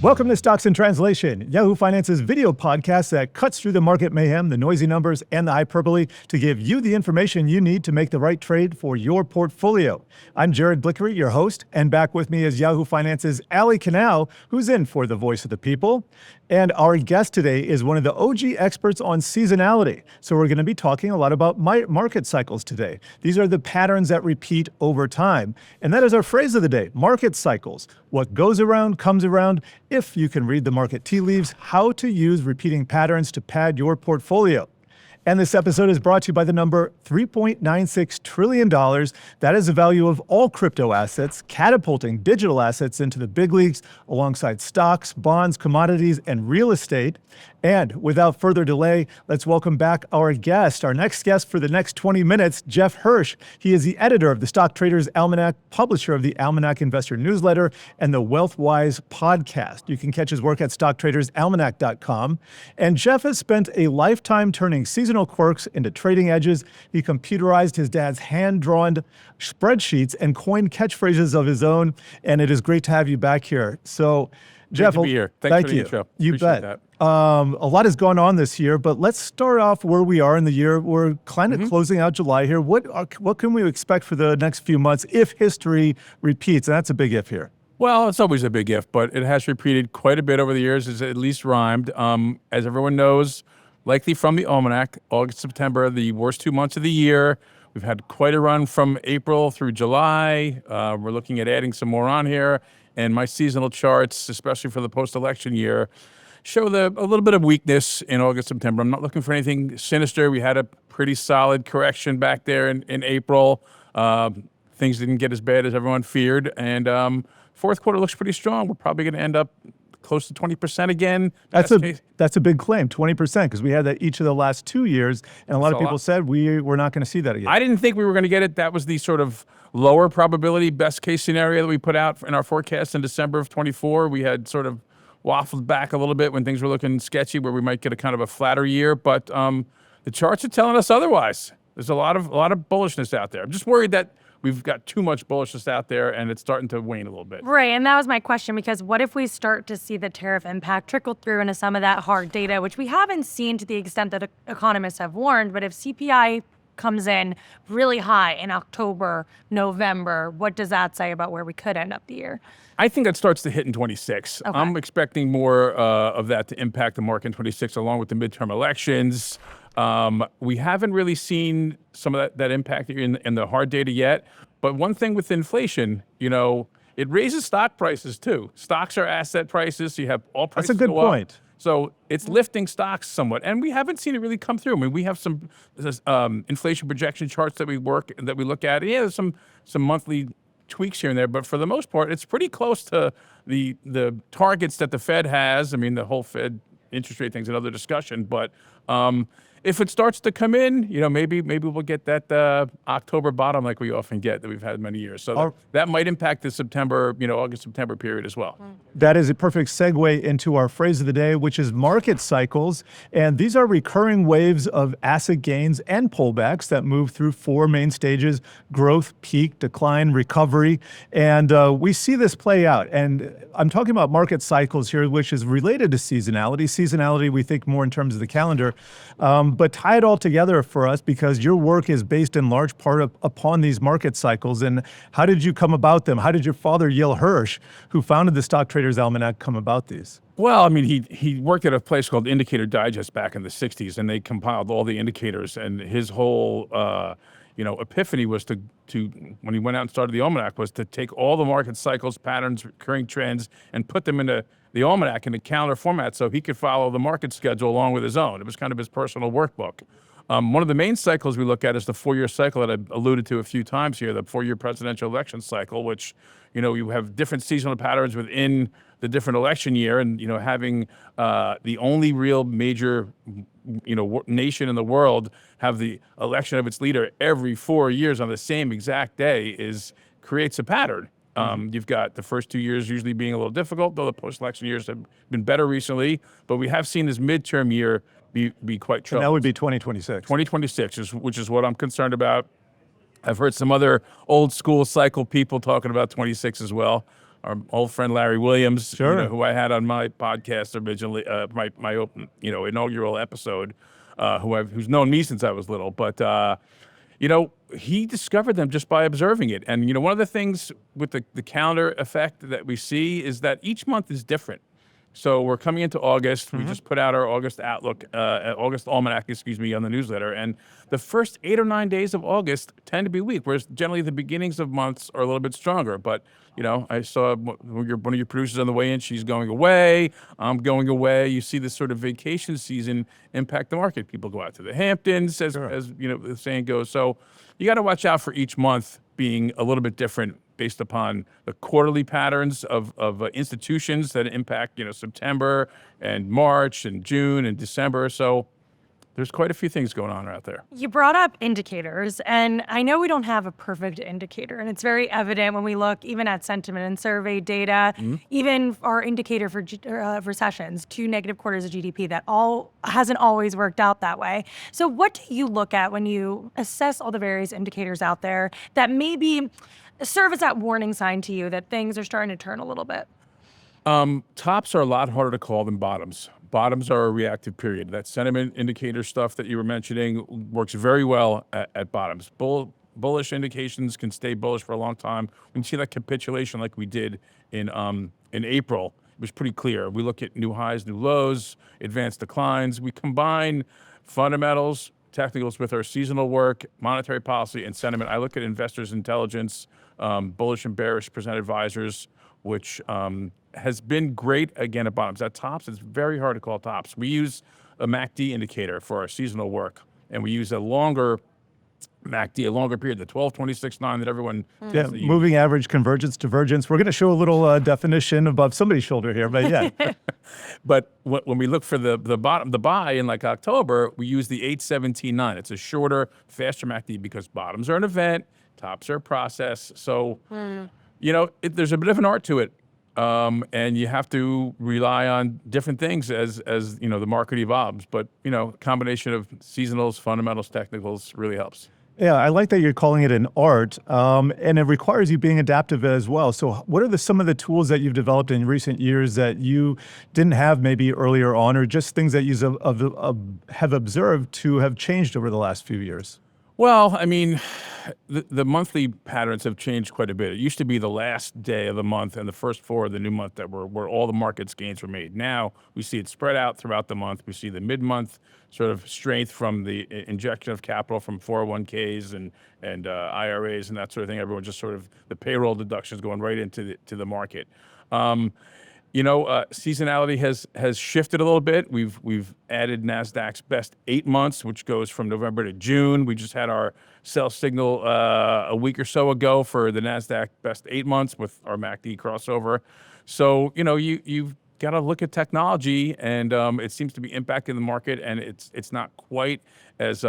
Welcome to Stocks in Translation, Yahoo Finance's video podcast that cuts through the market mayhem, the noisy numbers, and the hyperbole to give you the information you need to make the right trade for your portfolio. I'm Jared Blikre, your host, and back with me is Yahoo Finance's Allie Canal, who's in for the voice of the people. And our guest today is one of the OG experts on seasonality. So we're going to be talking a lot about market cycles today. These are the patterns that repeat over time. And that is our phrase of the day, market cycles. What goes around comes around. If you can read the market tea leaves, how to use repeating patterns to pad your portfolio. And this episode is brought to you by the number $3.96 trillion. That is the value of all crypto assets, catapulting digital assets into the big leagues alongside stocks, bonds, commodities, and real estate. And without further delay, let's welcome back our guest, our next guest for the next 20 minutes, Jeff Hirsch. He is the editor of the Stock Traders Almanac, publisher of the Almanac Investor Newsletter, and the WealthWise podcast. You can catch his work at stocktradersalmanac.com. And Jeff has spent a lifetime turning seasonal quirks into trading edges. He computerized his dad's hand-drawn spreadsheets and coined catchphrases of his own. And it is great to have you back here. So, Jeff, great to be here. Thanks for the intro. You Appreciate bet. That. A lot has gone on this year, but let's start off where we are in the year. We're kind of closing out July here. What can we expect for the next few months if history repeats? And that's a big if here. Well, it's always a big if, but it has repeated quite a bit over the years. It's at least rhymed. As everyone knows, likely from the Almanac, August, September, the worst 2 months of the year. We've had quite a run from April through July. We're looking at adding some more on here. And my seasonal charts, especially for the post-election year, show a little bit of weakness in August, September. I'm not looking for anything sinister. We had a pretty solid correction back there in April. Things didn't get as bad as everyone feared. And fourth quarter looks pretty strong. We're probably going to end up close to 20% again. That's a big claim, 20%, because we had that each of the last 2 years, and a lot of people said we're not going to see that again. I didn't think we were going to get it. That was the sort of lower probability, best case scenario that we put out in our forecast in December of 24. We had sort of waffled back a little bit when things were looking sketchy, where we might get a kind of a flatter year, but the charts are telling us otherwise. There's a lot of bullishness out there. I'm just worried that we've got too much bullishness out there and it's starting to wane a little bit. Right, and that was my question, because what if we start to see the tariff impact trickle through into some of that hard data, which we haven't seen to the extent that economists have warned, but if CPI comes in really high in October, November, what does that say about where we could end up the year? I think that starts to hit in 26. Okay. I'm expecting more of that to impact the market in 26, along with the midterm elections. We haven't really seen some of that impact in the hard data yet. But one thing with inflation, it raises stock prices too. Stocks are asset prices, so you have all prices. That's a good point. So it's lifting stocks somewhat, and we haven't seen it really come through. I mean, we have some inflation projection charts that we look at. Yeah, there's some monthly tweaks here and there, but for the most part, it's pretty close to the targets that the Fed has. I mean, the whole Fed interest rate thing's another discussion, but if it starts to come in, maybe we'll get that October bottom like we often get that we've had many years. So that might impact the September, August, September period as well. That is a perfect segue into our phrase of the day, which is market cycles. And these are recurring waves of asset gains and pullbacks that move through four main stages: growth, peak, decline, recovery. And we see this play out. And I'm talking about market cycles here, which is related to seasonality. Seasonality, we think more in terms of the calendar. But tie it all together for us, because your work is based in large part upon these market cycles. And how did you come about them? How did your father, Yale Hirsch, who founded the Stock Traders Almanac, come about these? Well, I mean, he worked at a place called Indicator Digest back in the 60s, and they compiled all the indicators. And his whole epiphany was to when he went out and started the Almanac, was to take all the market cycles, patterns, recurring trends, and put them into the Almanac in a calendar format so he could follow the market schedule along with his own. It was kind of his personal workbook. One of the main cycles we look at is the four-year cycle that I alluded to a few times here, the four-year presidential election cycle, which, you have different seasonal patterns within the different election year, and, having the only real major, nation in the world have the election of its leader every 4 years on the same exact day creates a pattern. You've got the first 2 years usually being a little difficult, though the post-election years have been better recently. But we have seen this midterm year be quite troubled. And that would be 2026. 2026, which is what I'm concerned about. I've heard some other old school cycle people talking about 26 as well. our old friend Larry Williams, Sure. who I had on my podcast originally, my open, inaugural episode, who's known me since I was little, but he discovered them just by observing it. And one of the things with the calendar effect that we see is that each month is different. So we're coming into August. We just put out our August Outlook, August Almanac, on the newsletter. And the first 8 or 9 days of August tend to be weak, whereas generally the beginnings of months are a little bit stronger. But, I saw one of your producers on the way in. She's going away. I'm going away. You see this sort of vacation season impact the market. People go out to the Hamptons, as the saying goes. So you got to watch out for each month being a little bit different based upon the quarterly patterns of institutions that impact, September and March and June and December. So there's quite a few things going on out there. You brought up indicators, and I know we don't have a perfect indicator, and it's very evident when we look even at sentiment and survey data, even our indicator for recessions, 2 negative quarters of GDP, that all hasn't always worked out that way. So what do you look at when you assess all the various indicators out there that maybe serve as that warning sign to you that things are starting to turn a little bit? Tops are a lot harder to call than bottoms. Bottoms are a reactive period. That sentiment indicator stuff that you were mentioning works very well at bottoms. Bullish indications can stay bullish for a long time. When you see that capitulation like we did in April, it was pretty clear. We look at new highs, new lows, advanced declines. We combine fundamentals, technicals with our seasonal work, monetary policy, and sentiment. I look at investors' intelligence, bullish and bearish present advisors, which has been great again at bottoms. At tops, it's very hard to call tops. We use a MACD indicator for our seasonal work, and we use a longer MACD, a longer period, the 12, 26, 9 that everyone Yeah, moving average, convergence, divergence. We're going to show a little definition above somebody's shoulder here, but yeah. But when we look for the buy in like October, we use the 817.9. It's a shorter, faster MACD because bottoms are an event, tops are a process. So, there's a bit of an art to it. And you have to rely on different things as the market evolves. But, combination of seasonals, fundamentals, technicals really helps. Yeah, I like that you're calling it an art, and it requires you being adaptive as well. So what are some of the tools that you've developed in recent years that you didn't have maybe earlier on, or just things that you have observed to have changed over the last few years? Well, I mean, the monthly patterns have changed quite a bit. It used to be the last day of the month and the first 4 of the new month that where all the market's gains were made. Now we see it spread out throughout the month. We see the mid-month sort of strength from the injection of capital from 401ks and IRAs and that sort of thing. Everyone just sort of the payroll deductions going right into the market. Seasonality has shifted a little bit. We've added NASDAQ's best 8 months, which goes from November to June. We just had our sell signal a week or so ago for the NASDAQ best 8 months with our MACD crossover. So, you've got to look at technology, and it seems to be impacting the market, and it's not quite as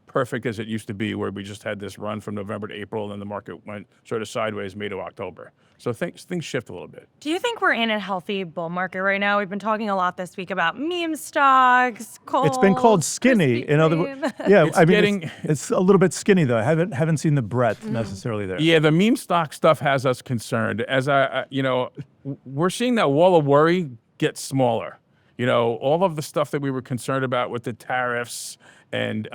perfect as it used to be, where we just had this run from November to April, and then the market went sort of sideways May to October. So things shift a little bit. Do you think we're in a healthy bull market right now? We've been talking a lot this week about meme stocks, coal. It's been called skinny. In other words, yeah, it's a little bit skinny though. I haven't seen the breadth necessarily there. Yeah, the meme stock stuff has us concerned. As we're seeing that wall of worry get smaller. All of the stuff that we were concerned about with the tariffs and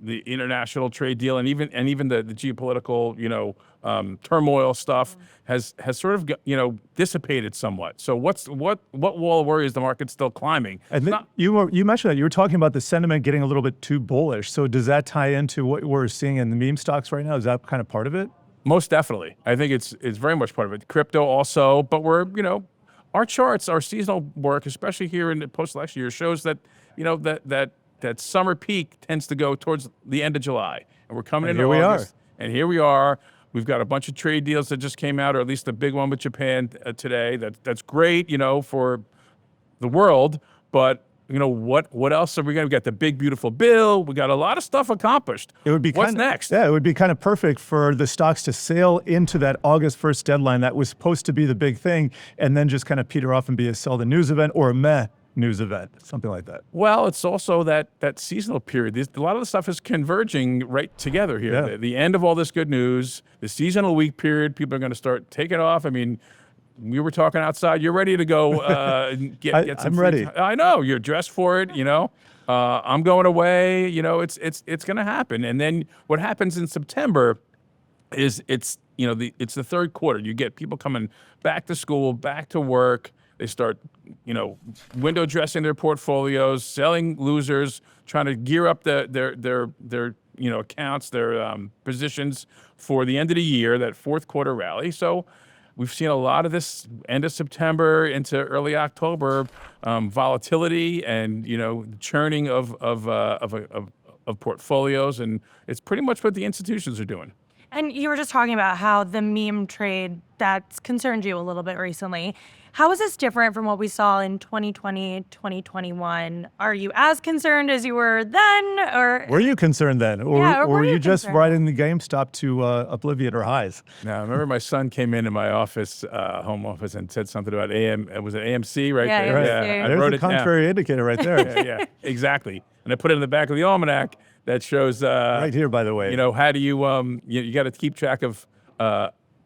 the international trade deal, and even the geopolitical, turmoil stuff has sort of dissipated somewhat. So what wall of worry is the market still climbing? And you mentioned that you were talking about the sentiment getting a little bit too bullish. So does that tie into what we're seeing in the meme stocks right now? Is that kind of part of it? Most definitely. I think it's very much part of it. Crypto also, but we're our charts, our seasonal work, especially here in the post-election year, shows that that summer peak tends to go towards the end of July, and we're coming into August. And here we are. We've got a bunch of trade deals that just came out, or at least a big one with Japan today. That's great, for the world. But what else are we going to get? The big beautiful bill. We got a lot of stuff accomplished. What's next? Yeah, it would be kind of perfect for the stocks to sail into that August 1st deadline that was supposed to be the big thing, and then just kind of peter off and be a sell the news event or a meh news event, something like that. Well, it's also that seasonal period. A lot of the stuff is converging right together here. Yeah. The end of all this good news, the seasonal weak period, people are going to start taking off. I mean, we were talking outside. You're ready to go get some I'm free ready. time. I know you're dressed for it. I'm going away. It's going to happen. And then what happens in September is it's the third quarter. You get people coming back to school, back to work. They start window dressing their portfolios, selling losers, trying to gear up their accounts, their positions for the end of the year, that fourth quarter rally. So we've seen a lot of this end of September into early October volatility and churning of portfolios, and it's pretty much what the institutions are doing. And you were just talking about how the meme trade that's concerned you a little bit recently. How is this different from what we saw in 2020, 2021? Are you as concerned as you were then, or Were you concerned then, or, Yeah, or or were were you you just concerned? riding the GameStop to oblivion or highs? Now, I remember my son came into my office, home office, and said something about Was it AMC right Yeah, there? AMC. I There's wrote a it down. contrary indicator right there. Yeah, exactly. And I put it in the back of the Almanac that shows Right here, by the way. how do you you got to keep track of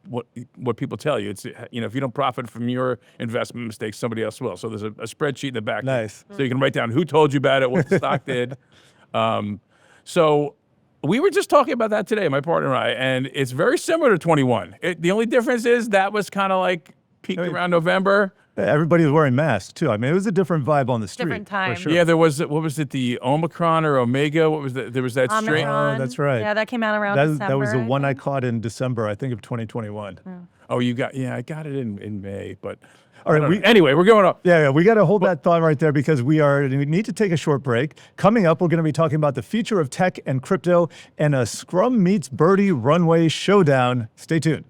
what people tell you. It's if you don't profit from your investment mistakes, somebody else will. So there's a spreadsheet in the back. Nice. So you can write down who told you about it, what the stock did. So we were just talking about that today, my partner and I, and it's very similar to 21. The only difference is that was kind of like peaked around November. Everybody was wearing masks too. I mean, it was a different vibe on the street. Different time. For sure. Yeah, there was what was it, the Omicron or Omega? What was that? There was that strain. Omicron? that's right. Yeah, that came out around That December. was the I one I think. caught in December, I think, of 2021. Oh, I got it in May, but All right, anyway, we're going up. Yeah, we got to hold that thought right there because we need to take a short break. Coming up, we're going to be talking about the future of tech and crypto and a Scrum meets Birdie runway showdown. Stay tuned.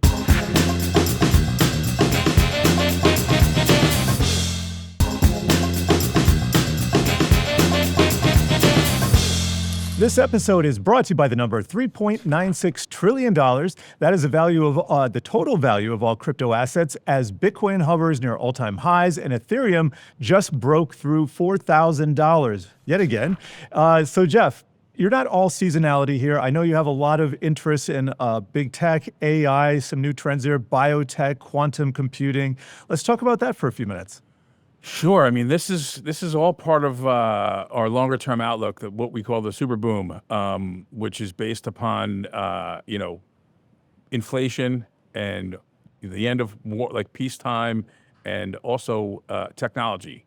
This episode is brought to you by the number $3.96 trillion. That is the value of the total value of all crypto assets as Bitcoin hovers near all-time highs and Ethereum just broke through $4,000 yet again. So Jeff, you're not all seasonality here. I know you have a lot of interest in big tech, AI, some new trends there, biotech, quantum computing. Let's talk about that for a few minutes. Sure. I mean, this is all part of our longer term outlook, what we call the super boom, which is based upon inflation and the end of war, like peacetime, and also technology,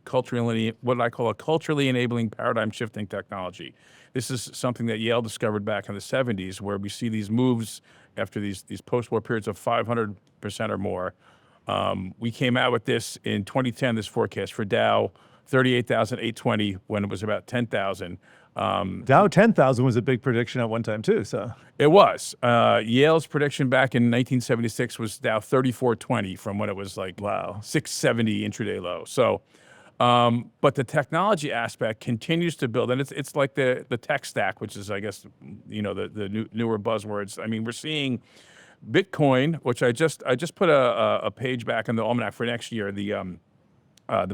what I call a culturally enabling paradigm shifting technology. This is something that Yale discovered back in the 70s, where we see these moves after these post-war periods of 500% or more. We came out with this in 2010, this forecast for Dow, 38,820 when it was about 10,000. Dow 10,000 was a big prediction at one time too. So It was. Yale's prediction back in 1976 was Dow 3420 from when it was like 670 intraday low. So, but the technology aspect continues to build, and it's like the tech stack, which is, I guess, the newer buzzwords. I mean, we're seeing Bitcoin, which I just put a page back in the Almanac for next year, the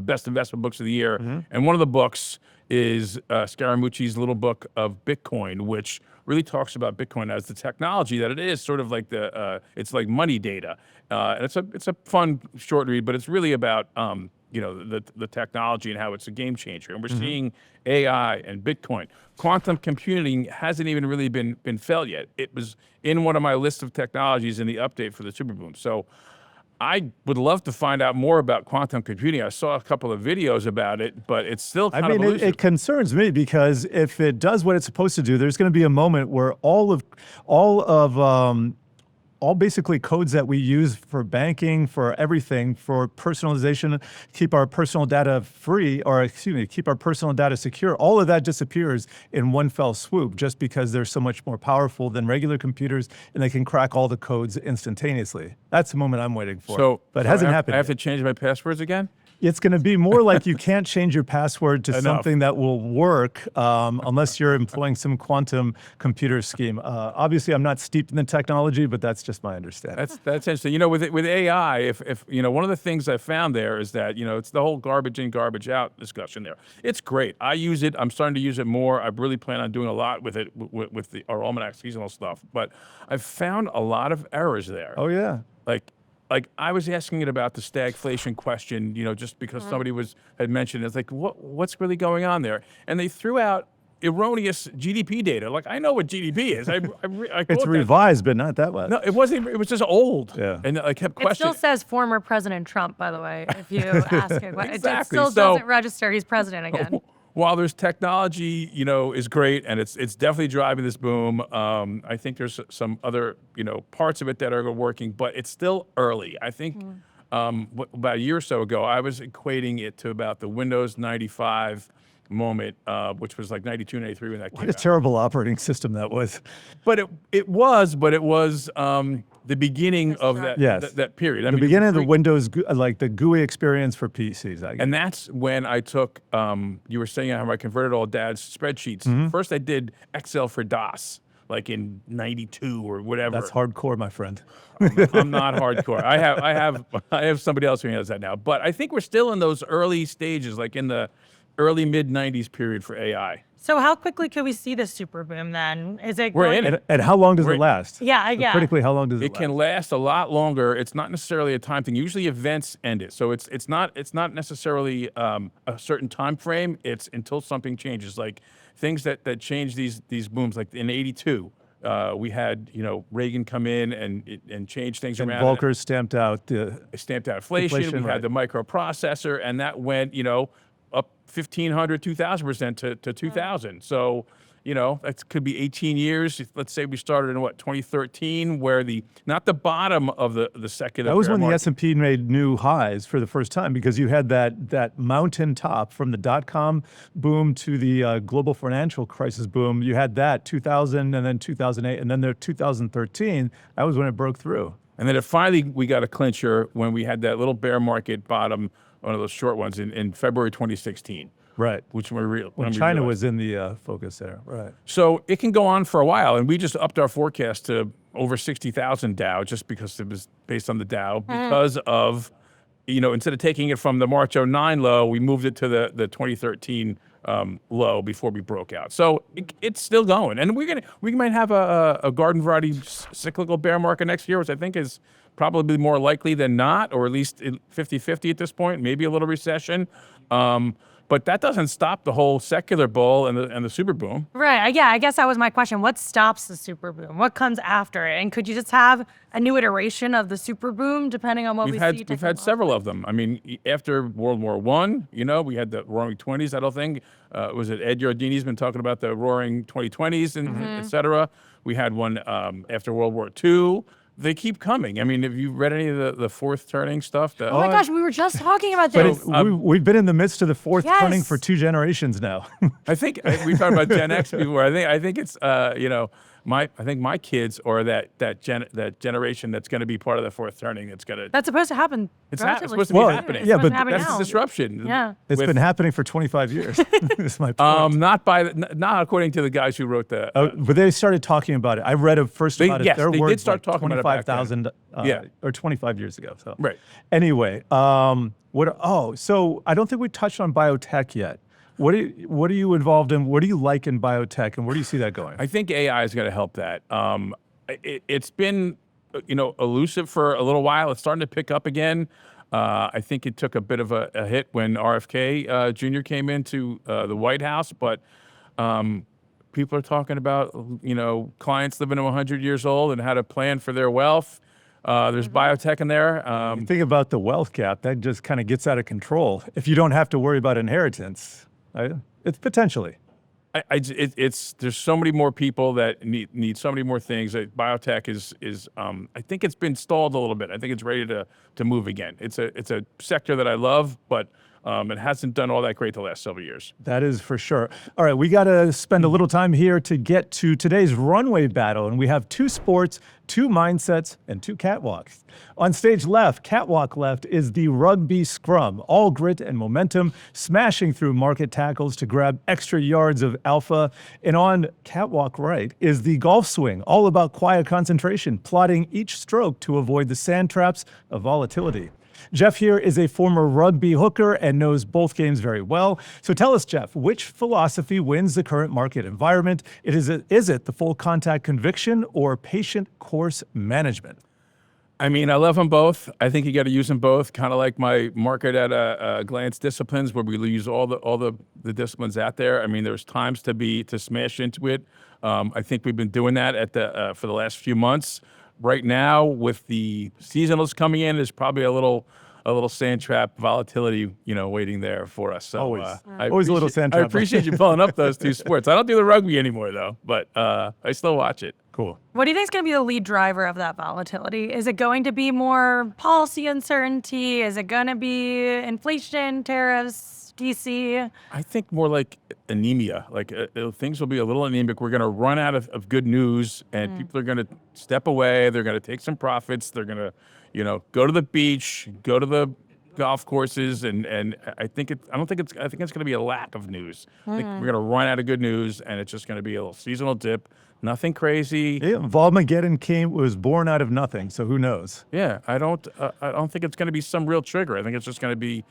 best investment books of the year. Mm-hmm. And one of the books is Scaramucci's little book of Bitcoin, which really talks about Bitcoin as the technology that it is, sort of like it's like money data. And it's a fun short read, but it's really about the technology and how it's a game changer. And we're seeing AI and Bitcoin. Quantum computing hasn't even really been felt yet. It was in one of my lists of technologies in the update for the super boom. So I would love to find out more about quantum computing. I saw a couple of videos about it, but it's still kind of elusive. It concerns me because if it does what it's supposed to do, there's going to be a moment where all basically codes that we use for banking, for everything, for personalization, keep our personal data keep our personal data secure, all of that disappears in one fell swoop just because they're so much more powerful than regular computers and they can crack all the codes instantaneously. That's the moment I'm waiting for. But it hasn't happened I have yet. to change my passwords again? It's going to be more like you can't change your password to something that will work unless you're employing some quantum computer scheme. Obviously, I'm not steeped in the technology, but that's just my understanding. That's interesting. With AI, if one of the things I found there is that it's the whole garbage in, garbage out discussion there. It's great. I use it. I'm starting to use it more. I really plan on doing a lot with it with our Almanac seasonal stuff. But I've found a lot of errors there. Oh yeah. Like like I was asking it about the stagflation question, just because somebody had mentioned it. It's like, what's really going on there? And they threw out erroneous GDP data. Like, I know what GDP is. I It's revised, but not that much. No, it wasn't. It was just old. Yeah. And I kept It questioning. still says former President Trump, by the way, if you ask it. It Exactly. still So- doesn't register he's president again. While there's technology, is great, and it's definitely driving this boom. I think there's some other, parts of it that are working, but it's still early. I think about a year or so ago, I was equating it to about the Windows 95 moment, which was like 92, 93 when that came What a out. terrible operating system that was. But it was the beginning of that Yes. that period. I The mean, beginning of the Windows, like the GUI experience for PCs. I guess. And that's when I took, you were saying how I converted all Dad's spreadsheets. Mm-hmm. First, I did Excel for DOS, like in 92 or whatever. That's hardcore, my friend. I'm not hardcore. I have somebody else who has that now. But I think we're still in those early stages, like in the early mid 90s period for AI. So how quickly could we see this super boom then? Is it We're going- in it. And how long does it last? Yeah. Critically, how long does it It last? can last a lot longer. It's not necessarily a time thing. Usually events end it. So it's not necessarily a certain time frame. It's until something changes. Like things that change these booms, like in 82. We had Reagan come in and change things And around. Volcker stamped out the. Stamped out inflation. Inflation, We right. had the microprocessor, and that went up 1,500, 2,000% to 2,000. So that could be 18 years. Let's say we started in 2013, where not the bottom of the secular. That was bear when the market. S&P made new highs for the first time, because you had that mountain top from the dot-com boom to the global financial crisis boom. You had that 2000 and then 2008 and then the 2013. That was when it broke through. And then we got a clincher when we had that little bear market bottom, one of those short ones in February 2016. Right. Which were real. When China was in the focus there. Right. So it can go on for a while, and we just upped our forecast to over 60,000 Dow just because it was based on the Dow, because of, instead of taking it from the March 09 low, we moved it to the 2013 low before we broke out. So it's still going, and we might have a garden variety cyclical bear market next year, which I think is probably more likely than not, or at least 50-50 at this point, maybe a little recession. But that doesn't stop the whole secular bull and the super boom. Right. Yeah. I guess that was my question. What stops the super boom? What comes after it? And could you just have a new iteration of the super boom depending on what we see? We've had several of them. I mean, after World War I, we had the Roaring '20s. That whole thing. Was it Ed Yardini's been talking about the Roaring 2020s and et cetera? We had one after World War II. They keep coming. I mean, have you read any of the fourth turning stuff? Oh my gosh, we were just talking about But this. we've been in the midst of the fourth Yes. turning for 2 generations now. I think we talked about Gen X before. I think it's I think my kids are that generation that's going to be part of the fourth turning. That's supposed to happen. It's relatively supposed to be soon. happening. It's Yeah, supposed to but happen That's now. the disruption. Yeah. It's been happening for 25 years. That's my point. Not according to the guys who wrote the. But they started talking about it. I read They- about it. yes, Their they did words start like talking about it back then. 25,000 Yeah. or 25 years ago. So Right. Anyway, so I don't think we touched on biotech yet. What are you involved in? What do you like in biotech, and where do you see that going? I think AI is going to help that. It's been, elusive for a little while. It's starting to pick up again. I think it took a bit of a hit when RFK Jr. came into the White House, but people are talking about, clients living to 100 years old and how to plan for their wealth. There's biotech in there. Think about the wealth gap. That just kind of gets out of control if you don't have to worry about inheritance. It's potentially. There's so many more people that need so many more things. Biotech is I think it's been stalled a little bit. I think it's ready to move again. It's a sector that I love, but it hasn't done all that great the last several years. That is for sure. All right, we got to spend a little time here to get to today's runway battle, and we have 2 sports, 2 mindsets, and 2 catwalks. On stage left, catwalk left, is the rugby scrum, all grit and momentum, smashing through market tackles to grab extra yards of alpha. And on catwalk right is the golf swing, all about quiet concentration, plotting each stroke to avoid the sand traps of volatility. Jeff here is a former rugby hooker and knows both games very well. So tell us, Jeff, which philosophy wins the current market environment? Is it the full contact conviction or patient course management? I mean, I love them both. I think you got to use them both. Kind of like my market at a glance disciplines, where we use all the disciplines out there. I mean, there's times to smash into it. I think we've been doing that for the last few months. Right now, with the seasonals coming in, there's probably a little sand trap volatility, waiting there for us. So Always. I Always a little sand I trap. appreciate you pulling up those two sports. I don't do the rugby anymore though, but I still watch it. Cool. What do you think is going to be the lead driver of that volatility? Is it going to be more policy uncertainty? Is it going to be inflation, tariffs, DC? I think more like anemia. Like things will be a little anemic. We're going to run out of good news, and people are going to step away. They're going to take some profits. They're going to, go to the beach, go to the golf courses, and I think it's going to be a lack of news. I think we're going to run out of good news, and it's just going to be a little seasonal dip. Nothing crazy. Yeah, Volmageddon was born out of nothing, so who knows? Yeah, I don't think it's going to be some real trigger. I think it's just going to be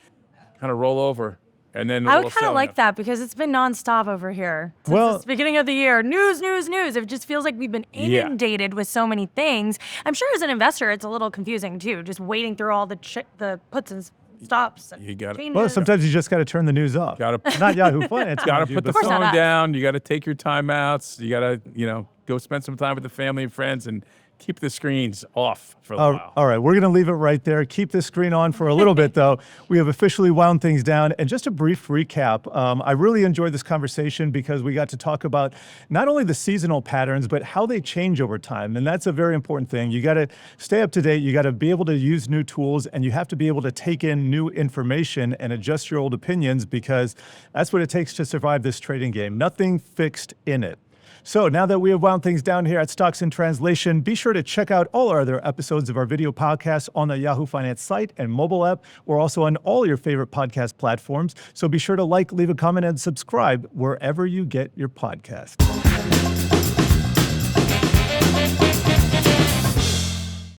kind of roll over. And then I would kind of like that because it's been nonstop over here since the beginning of the year. News. It just feels like we've been inundated with so many things. I'm sure as an investor, it's a little confusing too, just wading through all the puts and stops. And you got it. Well, sometimes you just got to turn the news off. Not Yahoo Finance. Got to put the course not phone us. down. You got to take your timeouts. You got to, go spend some time with the family and friends and keep the screens off for a while. All right, we're going to leave it right there. Keep the screen on for a little bit, though. We have officially wound things down. And just a brief recap, I really enjoyed this conversation because we got to talk about not only the seasonal patterns, but how they change over time. And that's a very important thing. You got to stay up to date. You got to be able to use new tools, and you have to be able to take in new information and adjust your old opinions, because that's what it takes to survive this trading game. Nothing fixed in it. So now that we have wound things down here at Stocks in Translation, be sure to check out all our other episodes of our video podcasts on the Yahoo Finance site and mobile app. We're also on all your favorite podcast platforms. So be sure to leave a comment, and subscribe wherever you get your podcasts.